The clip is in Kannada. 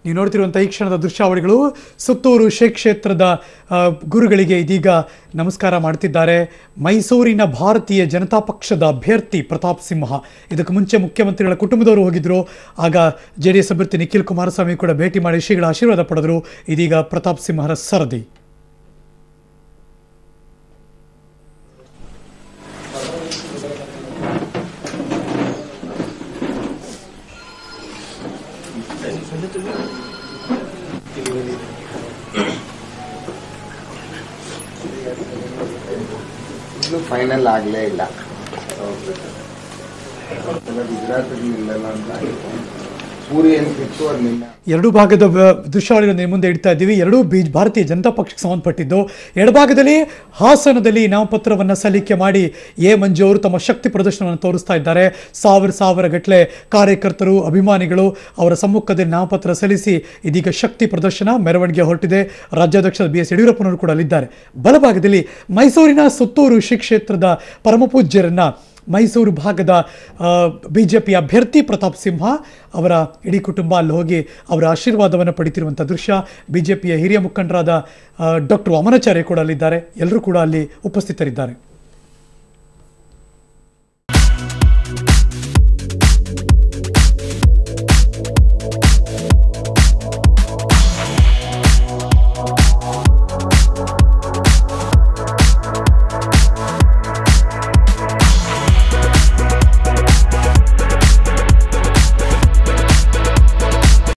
ನೀವು ನೋಡ್ತಿರುವಂಥ ಈ ಕ್ಷಣದ ದೃಶ್ಯಾವಳಿಗಳು ಸುತ್ತೂರು ಶ್ರೀ ಕ್ಷೇತ್ರದ ಗುರುಗಳಿಗೆ ಇದೀಗ ನಮಸ್ಕಾರ ಮಾಡ್ತಿದ್ದಾರೆ. ಮೈಸೂರಿನ ಭಾರತೀಯ ಜನತಾ ಪಕ್ಷದ ಅಭ್ಯರ್ಥಿ ಪ್ರತಾಪ್ ಸಿಂಹ. ಇದಕ್ಕೆ ಮುಂಚೆ ಮುಖ್ಯಮಂತ್ರಿಗಳ ಕುಟುಂಬದವರು ಹೋಗಿದ್ರು. ಆಗ JDS ಅಭ್ಯರ್ಥಿ ನಿಖಿಲ್ ಕುಮಾರಸ್ವಾಮಿ ಕೂಡ ಭೇಟಿ ಮಾಡಿ ಶ್ರೀಗಳ ಆಶೀರ್ವಾದ ಪಡೆದರು. ಇದೀಗ ಪ್ರತಾಪ್ ಸಿಂಹರ ಸರದಿ. ಫೈನಲ್ ಆಗಲೇ ಇಲ್ಲ. ಗುಜರಾತಲ್ಲಿ ನಿಲ್ಲಲ್ಲ ಅಂತ ಎರಡು ಭಾಗದ ದೃಶ್ಯಾವಳಿಗಳನ್ನು ಮುಂದೆ ಇಡ್ತಾ ಇದ್ದೀವಿ. ಎರಡೂ ಭಾರತೀಯ ಜನತಾ ಪಕ್ಷಕ್ಕೆ ಸಂಬಂಧಪಟ್ಟಿದ್ದು. ಎಡಭಾಗದಲ್ಲಿ ಹಾಸನದಲ್ಲಿ ನಾಮಪತ್ರವನ್ನು ಸಲ್ಲಿಕೆ ಮಾಡಿ ಮಂಜು ಅವರು ತಮ್ಮ ಶಕ್ತಿ ಪ್ರದರ್ಶನವನ್ನು ತೋರಿಸ್ತಾ ಇದ್ದಾರೆ. ಸಾವಿರ ಗಟ್ಟಲೆ ಕಾರ್ಯಕರ್ತರು, ಅಭಿಮಾನಿಗಳು ಅವರ ಸಮ್ಮುಖದಲ್ಲಿ ನಾಮಪತ್ರ ಸಲ್ಲಿಸಿ ಇದೀಗ ಶಕ್ತಿ ಪ್ರದರ್ಶನ ಮೆರವಣಿಗೆ ಹೊರಟಿದೆ. ರಾಜ್ಯಾಧ್ಯಕ್ಷ BS ಯಡಿಯೂರಪ್ಪನವರು ಕೂಡ ಅಲ್ಲಿದ್ದಾರೆ. ಬಲಭಾಗದಲ್ಲಿ ಮೈಸೂರಿನ ಸುತ್ತೂರು ಶ್ರೀ ಕ್ಷೇತ್ರದ ಪರಮಪೂಜ್ಯರನ್ನ ಮೈಸೂರು ಭಾಗದ BJP ಅಭ್ಯರ್ಥಿ ಪ್ರತಾಪ್ ಸಿಂಹ ಅವರ ಇಡೀ ಕುಟುಂಬ ಅಲ್ಲಿ ಹೋಗಿ ಅವರ ಆಶೀರ್ವಾದವನ್ನು ಪಡಿತಿರುವಂಥ ದೃಶ್ಯ. BJPಯ ಹಿರಿಯ ಮುಖಂಡರಾದ ಡಾಕ್ಟರ್ ವಾಮನಾಚಾರ್ಯ ಕೂಡ ಅಲ್ಲಿದ್ದಾರೆ. ಎಲ್ಲರೂ ಕೂಡ ಅಲ್ಲಿ ಉಪಸ್ಥಿತರಿದ್ದಾರೆ.